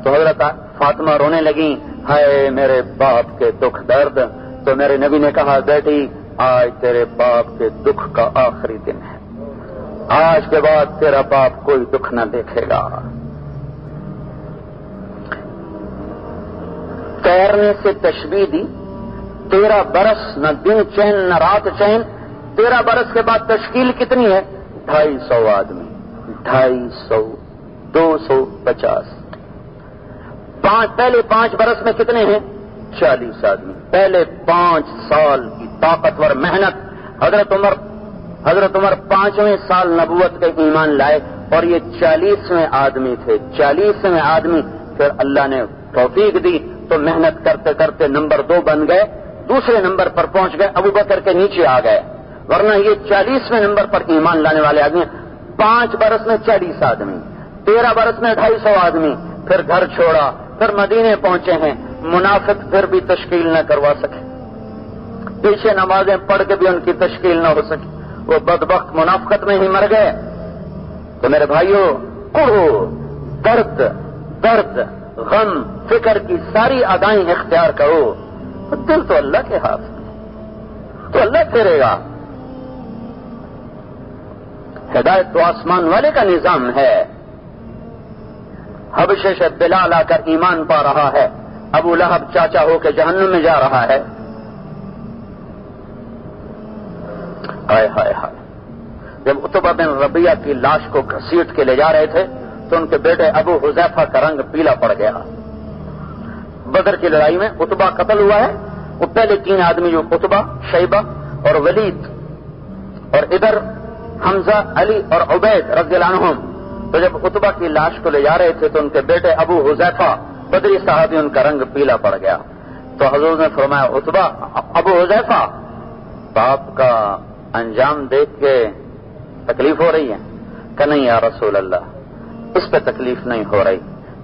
تو حضرت فاطمہ رونے لگیں، ہائے میرے باپ کے دکھ درد، تو میرے نبی نے کہا بیٹی آج تیرے باپ کے دکھ کا آخری دن ہے، آج کے بعد تیرا باپ کوئی دکھ نہ دیکھے گا۔ تیرنے سے تشبیہ دی، 13 برس، نہ دن چین نہ رات چین، 13 برس کے بعد تشکیل کتنی ہے؟ 250 آدمی، 250، 250۔ پہلے 5 برس میں کتنے ہیں؟ 40 آدمی۔ پہلے 5 سال کی طاقتور محنت، حضرت عمر 5ویں سال نبوت کے ایمان لائے، اور یہ 40ویں آدمی تھے، 40ویں آدمی۔ پھر اللہ نے توفیق دی تو محنت کرتے کرتے نمبر 2 بن گئے، دوسرے نمبر پر پہنچ گئے، ابو بکر کے نیچے آ گئے، ورنہ یہ 40ویں نمبر پر ایمان لانے والے آدمی، 5 برس میں 40 آدمی، 13 برس میں 250 آدمی، پھر گھر چھوڑا، پھر مدینے پہنچے ہیں، منافق پھر بھی تشکیل نہ کروا سکے، پیچھے نمازیں پڑھ کے بھی ان کی تشکیل نہ ہو سکی، وہ بدبخت منافقت میں ہی مر گئے۔ تو میرے بھائیوں، کوڑو، درد، غم، فکر کی ساری ادائیں اختیار کرو، دل تو اللہ کے ہاتھ میں، تو اللہ پھیرے گا۔ ہدایت تو آسمان والے کا نظام ہے۔ حبشے سے بلال آ کر ایمان پا رہا ہے، ابو لہب چاچا ہو کے جہنم میں جا رہا ہے۔ ہائے ہائے ہائے، جب عتبہ بن ربیعہ کی لاش کو گھسیٹ کے لے جا رہے تھے تو ان کے بیٹے ابو حذیفہ کا رنگ پیلا پڑ گیا۔ بدر کی لڑائی میں عتبہ قتل ہوا ہے، وہ پہلے 3 آدمی جو عتبہ، شیبہ اور ولید، اور ادھر حمزہ، علی اور عبید رضی اللہ عنہم، تو جب عتبہ کی لاش کو لے جا رہے تھے تو ان کے بیٹے ابو حذیفہ بدری صحابی، ان کا رنگ پیلا پڑ گیا۔ تو حضور نے فرمایا، عتبہ، ابو حذیفہ، باپ کا انجام دیکھ کے تکلیف ہو رہی ہے؟ کہ نہیں یا رسول اللہ، اس پہ تکلیف نہیں ہو رہی،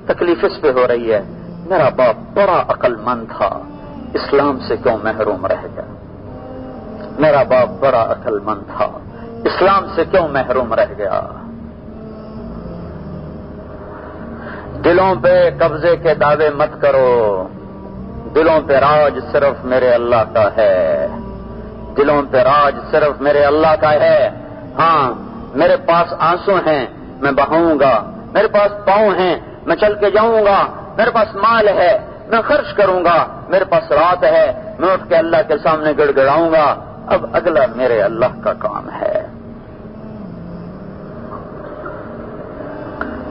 تکلیف اس پہ ہو رہی ہے، میرا باپ بڑا عقل مند تھا، اسلام سے کیوں محروم رہ گیا؟ میرا باپ بڑا عقل مند تھا، اسلام سے کیوں محروم رہ گیا؟ دلوں پہ قبضے کے دعوے مت کرو، دلوں پہ راج صرف میرے اللہ کا ہے، دلوں پہ راج صرف میرے اللہ کا ہے۔ ہاں، میرے پاس آنسو ہیں، میں بہاؤں گا، میرے پاس پاؤں ہیں، میں چل کے جاؤں گا، میرے پاس مال ہے، میں خرچ کروں گا، میرے پاس رات ہے، میں اٹھ کے اللہ کے سامنے گڑ گڑاؤں گا، اب اگلا میرے اللہ کا کام ہے۔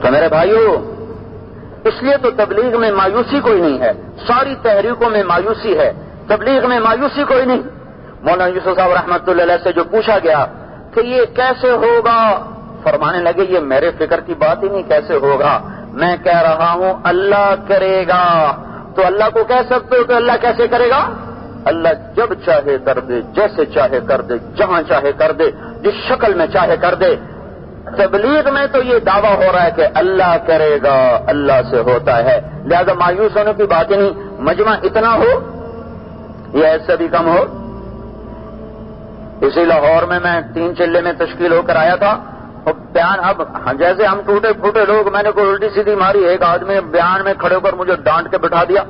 تو میرے بھائیوں، اس لیے تو تبلیغ میں مایوسی کوئی نہیں ہے، ساری تحریکوں میں مایوسی ہے، تبلیغ میں مایوسی کوئی نہیں۔ مولانا یوسف صاحب رحمۃ اللہ علیہ سے جو پوچھا گیا کہ یہ کیسے ہوگا، فرمانے لگے یہ میرے فکر کی بات ہی نہیں، کیسے ہوگا، میں کہہ رہا ہوں اللہ کرے گا۔ تو اللہ کو کہہ سکتے ہو تو اللہ کیسے کرے گا؟ اللہ جب چاہے کر دے، جیسے چاہے کر دے، جہاں چاہے کر دے، جس شکل میں چاہے کر دے۔ تبلیغ میں تو یہ دعویٰ ہو رہا ہے کہ اللہ کرے گا، اللہ سے ہوتا ہے، لہذا مایوس ہونے کی بات ہی نہیں۔ مجمع اتنا ہو یا ایسے بھی کم ہو، اسی لاہور میں 3 چلے میں تشکیل ہو کر آیا تھا، اور بیان اب جیسے ہم ٹوٹے پھوٹے لوگ، میں نے کوئی الٹی سیدھی ماری، ایک آدمی بیان میں کھڑے ہو کر مجھے ڈانٹ کے بٹھا دیا،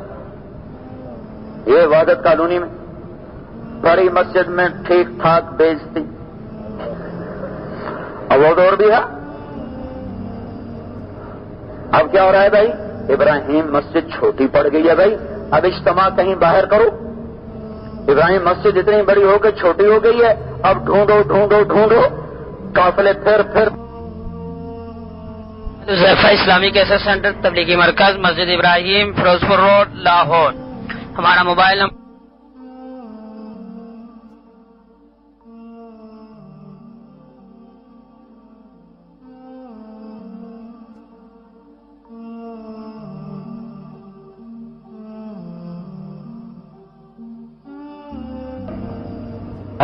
یہ عبادت کالونی میں، بڑی مسجد میں ٹھیک ٹھاک بیچتی، اب وہ دور بھی ہے۔ اب کیا ہو رہا ہے بھائی؟ ابراہیم مسجد چھوٹی پڑ گئی ہے بھائی، اب اجتماع کہیں باہر کرو۔ ابراہیم مسجد اتنی بڑی ہو کے چھوٹی ہو گئی ہے، اب ڈھونڈو ڈھونڈو ڈھونڈو، قافلے پھر حذیفہ اسلامی کیسٹ سینٹر تبلیغی مرکز، مسجد ابراہیم، فیروزپور روڈ، لاہور۔ ہمارا موبائل نمبر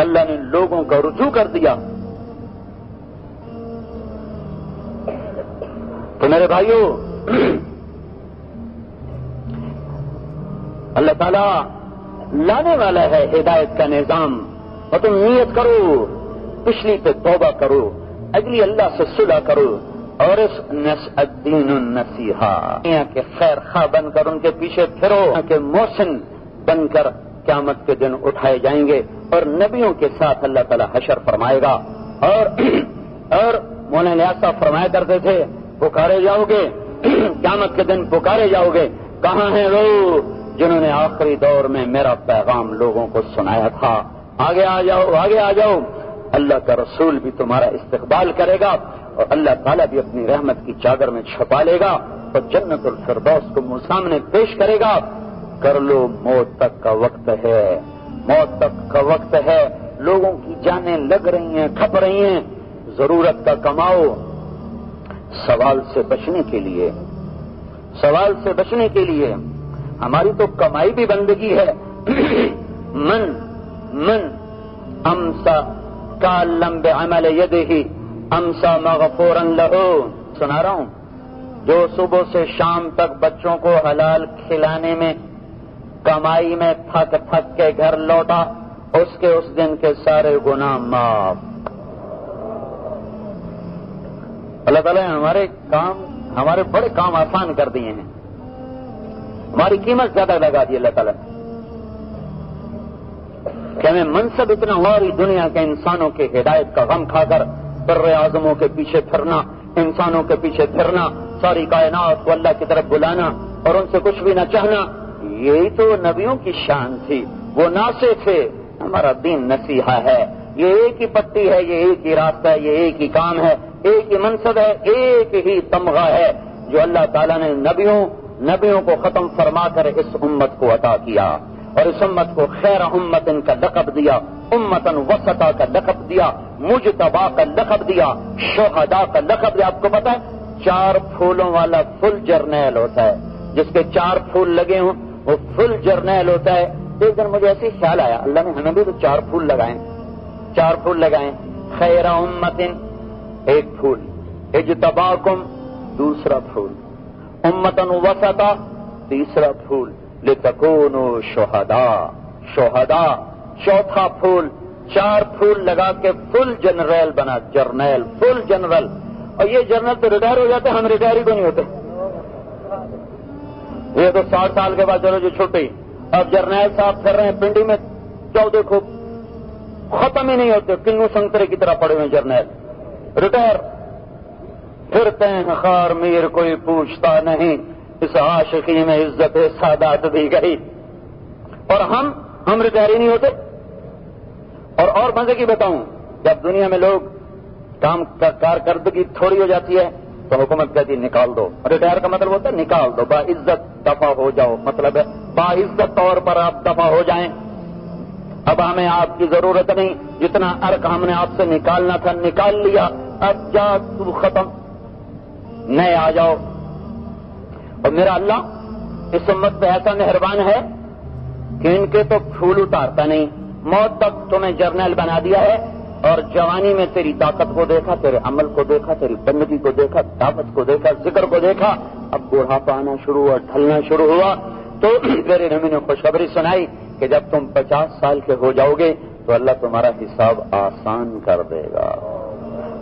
اللہ نے لوگوں کا رجوع کر دیا۔ تو میرے بھائیوں، اللہ تعالیٰ لانے والا ہے ہدایت کا نظام، اور تم نیت کرو، پچھلی پہ توبہ کرو، اگلی اللہ سے صلح کرو، اور اس الدین النصیحہ کے خیر خواہ بن کر ان کے پیچھے پھرو، کہ محسن بن کر قیامت کے دن اٹھائے جائیں گے، اور نبیوں کے ساتھ اللہ تعالیٰ حشر فرمائے گا۔ اور مولانا ایسا فرمایا کرتے تھے، پکارے جاؤ گے قیامت کے دن، پکارے جاؤ گے، کہاں ہیں وہ جنہوں نے آخری دور میں میرا پیغام لوگوں کو سنایا تھا؟ آگے آ جاؤ، آگے آ جاؤ۔ اللہ کا رسول بھی تمہارا استقبال کرے گا، اور اللہ تعالیٰ بھی اپنی رحمت کی چادر میں چھپا لے گا، اور جنت الفردوس کو منہ سامنے پیش کرے گا۔ کر لو، موت تک کا وقت ہے، موت تک کا وقت ہے، لوگوں کی جانیں لگ رہی ہیں، کھپ رہی ہیں، ضرورت کا کماؤ، سوال سے بچنے کے لیے، سوال سے بچنے کے لیے۔ ہماری تو کمائی بھی بندگی ہے. من امسا کالم بعمل یدہ امسا مغفورا لہو. سنا رہا ہوں، جو صبح سے شام تک بچوں کو حلال کھلانے میں کمائی میں تھک تھک کے گھر لوٹا، اس کے اس دن کے سارے گناہ معاف. اللہ تعالیٰ نے ہمارے بڑے کام آسان کر دیے ہیں. ہماری قیمت زیادہ لگا دی اللہ تعالیٰ نے کہ ہمیں منصب اتنا ہماری دنیا کے انسانوں کے ہدایت کا غم کھا کر بر اعظموں کے پیچھے پھرنا، انسانوں کے پیچھے پھرنا، ساری کائنات کو اللہ کی طرف بلانا اور ان سے کچھ بھی نہ چاہنا. یہی تو نبیوں کی شان تھی. وہ ناصح تھے. ہمارا دین نصیحہ ہے. یہ ایک ہی پٹی ہے، یہ ایک ہی راستہ ہے، یہ ایک ہی کام ہے، ایک ہی منصب ہے، ایک ہی تمغہ ہے جو اللہ تعالیٰ نے نبیوں کو ختم فرما کر اس امت کو عطا کیا، اور اس امت کو خیر امتن کا لقب دیا، امتن وسطا کا لقب دیا، مجتبا کا لقب دیا، شہداء کا لقب دیا. آپ کو پتا ہے 4 پھولوں والا فل جرنیل ہوتا ہے، جس کے 4 پھول لگے ہوں وہ فل جرنیل ہوتا ہے. ایک دن مجھے ایسے خیال آیا اللہ نے ہمیں بھی تو 4 پھول لگائیں، 4 پھول لگائیں. خیر امتن ایک پھول، اجتباکم دوسرا پھول، امتن وسطا تیسرا پھول، لتکونوا شہداء چوتھا پھول. 4 پھول لگا کے فل جنرل بنا، جرنیل فل جنرل. اور یہ جنرل تو ریٹائر ہو جاتے، ہم ریٹائر ہی تو نہیں ہوتے. یہ تو 60 سال کے بعد چلو جو چھٹی. اب جرنیل صاحب پھر رہے ہیں پنڈی میں، جاؤ دیکھو ختم ہی نہیں ہوتے، کنو سنگترے کی طرح پڑے ہوئے ریٹائر پھرتے ہیں خار میر کوئی پوچھتا نہیں، اس عاشقی میں عزت سادات بھی گئی. اور ہم ریٹائر ہی نہیں ہوتے. اور مزے کی بتاؤں، جب دنیا میں لوگ کام کارکردگی تھوڑی ہو جاتی ہے تو حکومت کہتی نکال دو. ریٹائر کا مطلب ہوتا ہے نکال دو، باعزت دفع ہو جاؤ. مطلب ہے باعزت طور پر آپ دفع ہو جائیں. اب ہمیں آپ کی ضرورت نہیں، جتنا ارق ہم نے آپ سے نکالنا تھا نکال لیا، اب جا تو ختم، نئے آ جاؤ. اور میرا اللہ اس امت پہ ایسا مہربان ہے کہ ان کے تو پھول اتارتا نہیں. موت تک تمہیں جرنیل بنا دیا ہے، اور جوانی میں تیری طاقت کو دیکھا، تیرے عمل کو دیکھا، تیری بندگی کو دیکھا، دعوت کو دیکھا، ذکر کو دیکھا. اب بوڑھاپا آنا شروع ہوا، ڈھلنا شروع ہوا، تو میرے نبی نے خوشخبری سنائی کہ جب تم 50 سال کے ہو جاؤ گے تو اللہ تمہارا حساب آسان کر دے گا.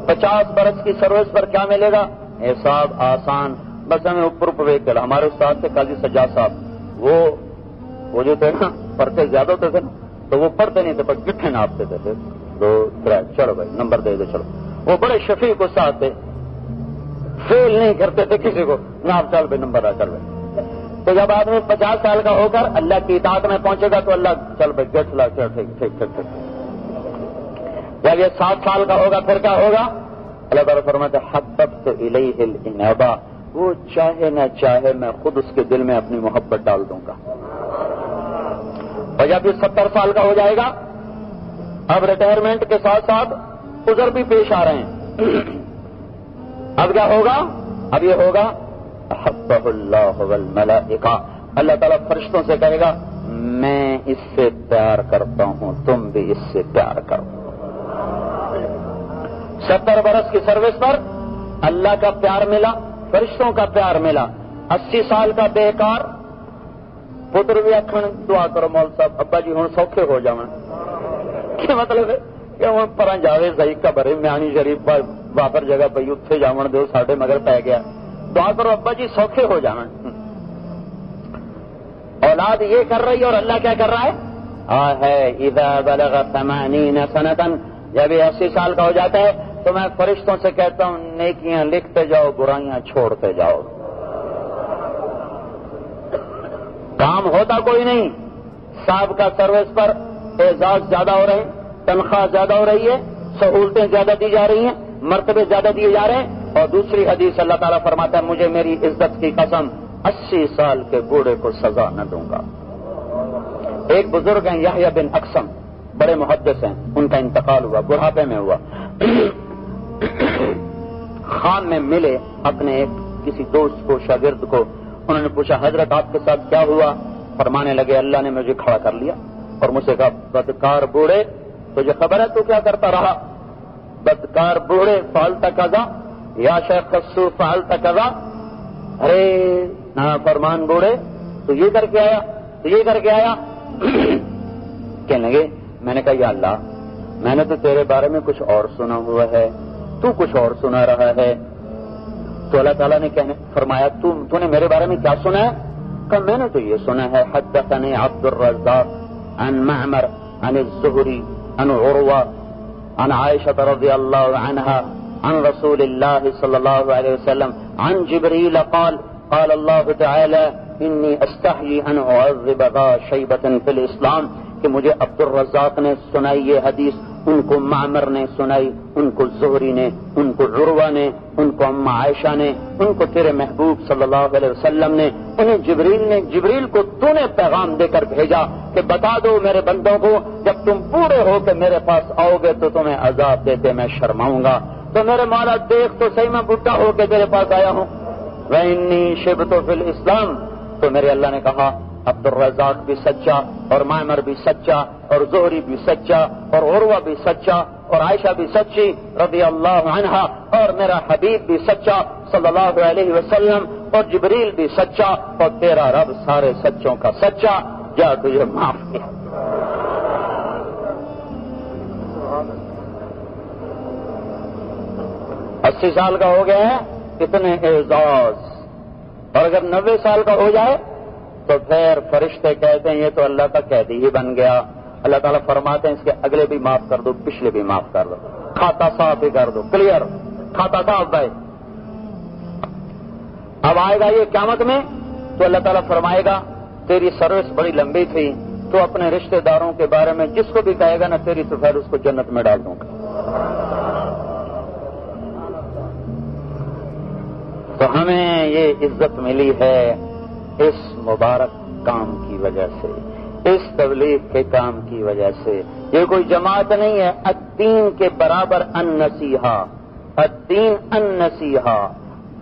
50 برس کی سروس پر کیا ملے گا؟ حساب آسان. بس ہمیں اوپر کر ہمارے استاد تھے قاضی سجاد صاحب، وہ جو تھے نا پڑھتے زیادہ ہوتے تھے نا، تو وہ پڑھتے نہیں تھے بس گٹھے ناپتے تھے. 2 3 چلو بھائی نمبر دے دو چلو. وہ بڑے شفیق استاد تھے، فیل نہیں کرتے تھے کسی کو. ناپ چل بھائی نمبر آ چل بھائی. تو جب آدمی 50 سال کا ہو کر اللہ کی اطاعت میں پہنچے گا تو اللہ چل بھائی گٹھ لا ٹھیک. جب یہ 60 سال کا ہوگا پھر کیا ہوگا؟ اللہ تعالیٰ فرماتے حببت الیہ الانابہ، وہ چاہے نہ چاہے میں خود اس کے دل میں اپنی محبت ڈال دوں گا. اور جب یہ 70 سال کا ہو جائے گا، اب ریٹائرمنٹ کے ساتھ ساتھ عذر بھی پیش آ رہے ہیں. اب کیا ہوگا؟ اب یہ ہوگا احبہ اللہ والملائکہ، اللہ تعالیٰ فرشتوں سے کہے گا میں اس سے پیار کرتا ہوں، تم بھی اس سے پیار کرو. 70 برس کی سروس پر اللہ کا پیار ملا، فرشتوں کا پیار ملا. 80 سال کا بیکار پتر بھی آخر دعا کرو مول صاحب ابا جی ہوں سوکھے ہو جاؤ. کیا مطلب ہے کہ ہوں پر جاوے صحیح قبر میانی شریف واپر جگہ پی اتنے جاؤ دو ساڈے مگر پی گیا، دعا کرو ابا جی سوکھے ہو جاؤ. اولاد یہ کر رہی ہے اور اللہ کیا کر رہا ہے؟ اذا بلغ 80 سنۃ، جب یہ 80 سال کا ہو جاتا ہے تو میں فرشتوں سے کہتا ہوں نیکیاں لکھتے جاؤ، برائیاں چھوڑتے جاؤ. کام ہوتا کوئی نہیں. صاحب کا سروس پر اعزاز زیادہ ہو رہے ہیں، تنخواہ زیادہ ہو رہی ہے، سہولتیں زیادہ دی جا رہی ہیں، مرتبے زیادہ دیے جا رہے ہیں. اور دوسری حدیث اللہ تعالیٰ فرماتا ہے مجھے میری عزت کی قسم 80 سال کے بوڑھے کو سزا نہ دوں گا. ایک بزرگ ہیں یحییٰ بن اقسم، بڑے محدث ہیں، ان کا انتقال ہوا، بڑھاپے میں ہوا. خان میں ملے اپنے ایک کسی دوست کو، شاگرد کو. انہوں نے پوچھا حضرت آپ کے ساتھ کیا ہوا؟ فرمانے لگے اللہ نے مجھے کھڑا کر لیا اور مجھ سے کہا بدکار بوڑھے تجھے خبر ہے تو کیا کرتا رہا؟ بدکار بوڑھے فعلت کذا یا شیخ خصو فعلت کذا، ارے فرمان بوڑھے تو یہ کر کے آیا تو یہ کر کے آیا کہنے لگے میں نے کہا یا اللہ میں نے تو تیرے بارے میں کچھ اور سنا ہوا ہے، تو کچھ اور سنا رہا ہے۔ تو اللہ تعالیٰ نے فرمایا تو نے میرے بارے میں کیا سنا ہے؟ کہ میں نے تو یہ سنا ہے حدثني عبد الرزاق عن معمر عن الزهري عن عروة عن عائشة رضي الله عنها عن رسول الله صلى الله عليه وسلم عن جبريل قال قال الله تعالى إني أستحيي أن أعذب ذا شيبة في الإسلام، کہ مجھے عبد الرزاق نے سنائی یہ حدیث، ان کو معمر نے سنائی، ان کو زہری نے، ان کو عروہ نے، ان کو اما عائشہ نے، ان کو تیرے محبوب صلی اللہ علیہ وسلم نے، انہیں جبریل کو تو نے پیغام دے کر بھیجا کہ بتا دو میرے بندوں کو جب تم بوڑھے ہو کے میرے پاس آؤ گے تو تمہیں عذاب دیتے میں شرماؤں گا۔ تو میرے مولا دیکھ تو صحیح میں بڈھا ہو کے تیرے پاس آیا ہوں، وَإِنِّي شِبْتُ فِي الْإِسْلَامِ، تو میرے اللہ نے کہا عبد الرزاق بھی سچا اور معمر بھی سچا اور زہری بھی سچا اور عروہ بھی سچا اور عائشہ بھی سچی رضی اللہ عنہا اور میرا حبیب بھی سچا صلی اللہ علیہ وسلم اور جبریل بھی سچا اور تیرا رب سارے سچوں کا سچا، جا تجھے معاف کیا۔ 80 سال کا ہو گیا ہے اتنے اعزاز، اور اگر 90 سال کا ہو جائے تو پھر فرشتے کہتے ہیں یہ تو اللہ کا قیدی ہی بن گیا۔ اللہ تعالیٰ فرماتے ہیں اس کے اگلے بھی معاف کر دو، پچھلے بھی معاف کر دو، کھاتا صاف بھی کر دو، کلیئر کھاتا صاف بھائی۔ اب آئے گا یہ قیامت میں تو اللہ تعالیٰ فرمائے گا تیری سروس بڑی لمبی تھی، تو اپنے رشتہ داروں کے بارے میں جس کو بھی کہے گا نا تیری تو پھر اس کو جنت میں ڈال دوں گا۔ تو ہمیں یہ عزت ملی ہے اس مبارک کام کی وجہ سے، اس تبلیغ کے کام کی وجہ سے۔ یہ کوئی جماعت نہیں ہے، الدین کے برابر النصیحہ، الدین النصیحہ،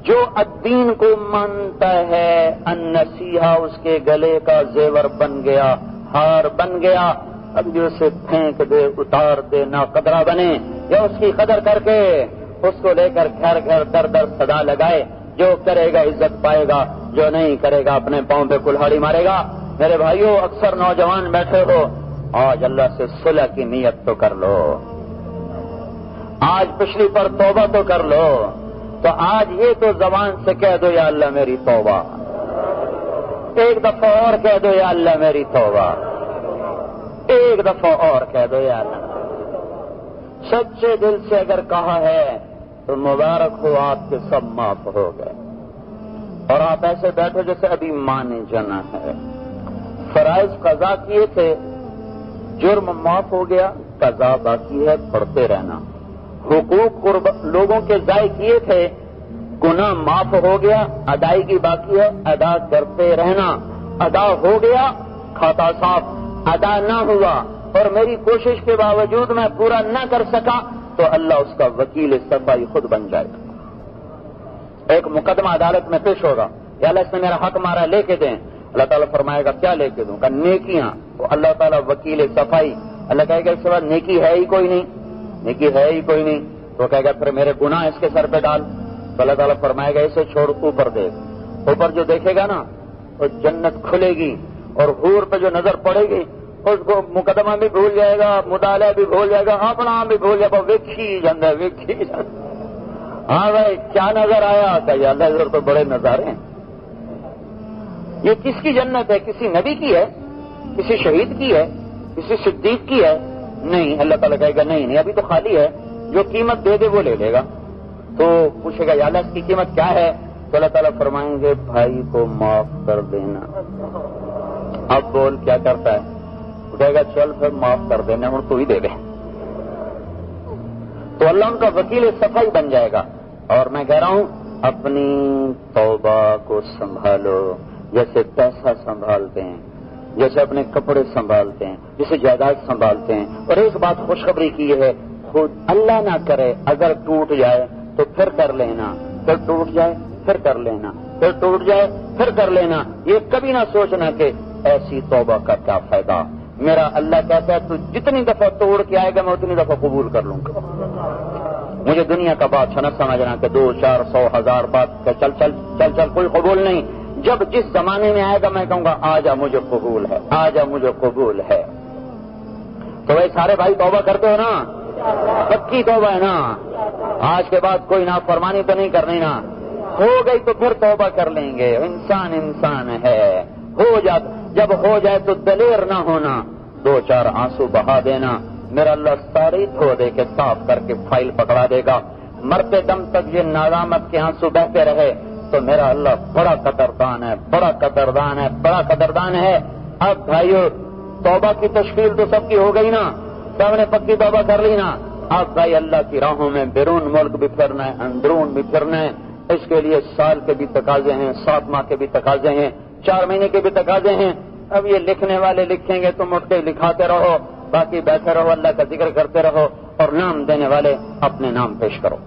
جو الدین کو مانتا ہے النصیحہ اس کے گلے کا زیور بن گیا، ہار بن گیا۔ اب جو اسے پھینک دے، اتار دے، ناقدرہ بنے، یا اس کی قدر کر کے اس کو لے کر گھر گھر در در صدا لگائے، جو کرے گا عزت پائے گا، جو نہیں کرے گا اپنے پاؤں پہ کلہاڑی مارے گا۔ میرے بھائیوں اکثر نوجوان بیٹھے ہو، آج اللہ سے صلح کی نیت تو کر لو، آج پچھلی پر توبہ تو کر لو، تو آج یہ تو زبان سے کہہ دو یا اللہ میری توبہ، ایک دفعہ اور کہہ دو یا اللہ میری توبہ، ایک دفعہ اور کہہ دو یا اللہ۔ سچے دل سے اگر کہا ہے تو مبارک ہو آپ کے سب معاف ہو گئے، اور آپ ایسے بیٹھو جیسے ابھی ماں نے جنا ہے۔ فرائض قضا کیے تھے، جرم معاف ہو گیا، قضا باقی ہے، پڑھتے رہنا۔ حقوق لوگوں کے ضائع کیے تھے، گناہ معاف ہو گیا، ادائیگی باقی ہے، ادا کرتے رہنا۔ ادا ہو گیا، کھاتا صاف، ادا نہ ہوا اور میری کوشش کے باوجود میں پورا نہ کر سکا تو اللہ اس کا وکیل صفائی خود بن جائے گا۔ ایک مقدمہ عدالت میں پیش ہوگا، یا اللہ اس نے میرا حق مارا لے کے دیں، اللہ تعالیٰ فرمائے گا کیا لے کے دوں؟ کہ نیکیاں۔ تو اللہ تعالیٰ وکیل صفائی، اللہ کہے گا اس کے بعد نیکی ہے ہی کوئی نہیں، نیکی ہے ہی کوئی نہیں، تو کہے گا پھر میرے گناہ اس کے سر پہ ڈال، تو اللہ تعالیٰ فرمائے گا اسے چھوڑ اوپر دیکھ، اوپر جو دیکھے گا نا وہ جنت کھلے گی اور حور پہ جو نظر پڑے گی اس کو مقدمہ بھی بھول جائے گا، مطالعہ بھی بھول جائے گا، اپنا بھی بھول جائے گا، ویکھی جاندہ ویکھی جاندہ۔ ہاں بھائی کیا نظر آیا؟ کہ یا اللہ ادھر تو بڑے نظارے ہیں۔ یہ کس کی جنت ہے؟ کسی نبی کی ہے؟ کسی شہید کی ہے؟ کسی صدیق کی ہے؟ نہیں، اللہ تعالیٰ کہے گا نہیں ابھی تو خالی ہے، جو قیمت دے دے وہ لے لے گا۔ تو پوچھے گا یا اللہ اس کی قیمت کیا ہے؟ تو اللہ تعالیٰ فرمائیں گے بھائی کو معاف کر دینا۔ اب بول کیا کرتا ہے؟ کہے گا چل پھر معاف کر دینا، ہوں تو ہی دے دے۔ تو اللہ ان کا وکیل صفائی بن جائے گا۔ اور میں کہہ رہا ہوں اپنی توبہ کو سنبھالو، جیسے پیسہ سنبھالتے ہیں، جیسے اپنے کپڑے سنبھالتے ہیں، جیسے جائیداد سنبھالتے ہیں۔ اور ایک بات خوشخبری کی ہے، خود اللہ نہ کرے اگر ٹوٹ جائے تو پھر کر لینا، پھر ٹوٹ جائے پھر کر لینا، پھر ٹوٹ جائے پھر کر لینا۔ یہ کبھی نہ سوچنا کہ ایسی توبہ کا کیا فائدہ؟ میرا اللہ کہتا ہے تو جتنی دفعہ توڑ کے آئے گا میں اتنی دفعہ قبول کر لوں گا. مجھے دنیا کا بادشاہ نہ سمجھنا کہ 200 400 1000 بات کہ چل چل چل چل کوئی قبول نہیں. جب جس زمانے میں آئے گا میں کہوں گا آجا مجھے قبول ہے، آجا مجھے قبول ہے. تو بھائی سارے بھائی توبہ کرتے ہو نا؟ پکی توبہ ہے نا؟ آج کے بعد کوئی نافرمانی تو نہیں کرنی نا؟ ہو گئی تو پھر توبہ کر لیں گے. انسان ہے. جب ہو جائے تو دلیر نہ ہونا، 2-4 آنسو بہا دینا. میرا اللہ ساری دھو دے کے صاف کر کے فائل پکڑا دے گا. مرتے دم تک یہ ندامت کے آنسو بہتے رہے تو میرا اللہ بڑا قدردان ہے، بڑا قدردان ہے، بڑا قدردان ہے. اب بھائیو توبہ کی تشکیل تو سب کی ہو گئی نا؟ سب نے پکی توبہ کر لی نا؟ اب بھائی اللہ کی راہوں میں بیرون ملک بھی پھرنا ہے، اندرون بھی پھرنا ہے. اس کے لیے سال کے بھی تقاضے ہیں، 7 ماہ کے بھی تقاضے ہیں، 4 مہینے کے بھی تقاضے ہیں. اب یہ لکھنے والے لکھیں گے تم اٹھ کے لکھاتے رہو، باقی بیٹھے رہو، اللہ کا ذکر کرتے رہو، اور نام دینے والے اپنے نام پیش کرو.